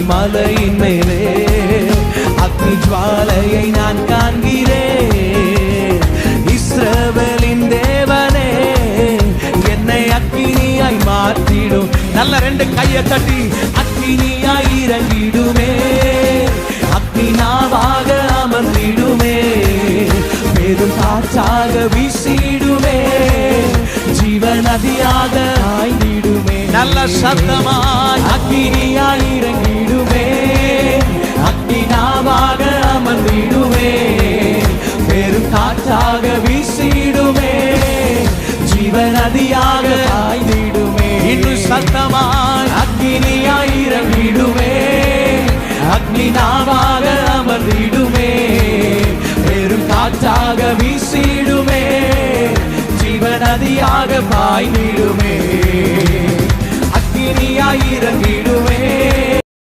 மலையின் மேலே அக்னி ஜுவாலையை நான் காண்கிறேன். இஸ்ரவேலின் தேவனே என்னை அக்கினியாய் மாற்றிடும். நல்ல ரெண்டு கையை தட்டி அக்கினியாய் இறங்கிடுமே, அக்னி நாவாக அமர்ந்திடுமே, பெரும் காற்றாக வீசிடுமே, ஜீவ நதியாக ஆய்ந்திடுமே. நல்ல சத்தமாய் அக்கினியாய் இறங்கிடுமே, அக்னி நாவாக அமர்ந்திடுமே, பெரும் காற்றாக வீசிடுமே, ஜீவ நதியாக ஆய்ந்திடுமே. இன்னும் சத்தமாய் அக்கினியாய் இறங்கிடுமே, அக்னி நாவாக அமர்ந்திடுமே, பெரும் காற்றாக வீசிடுமே, ஜீவ நதியாக பாய்ந்திடுமே. அக்கினியாய் இறங்கிடுமே,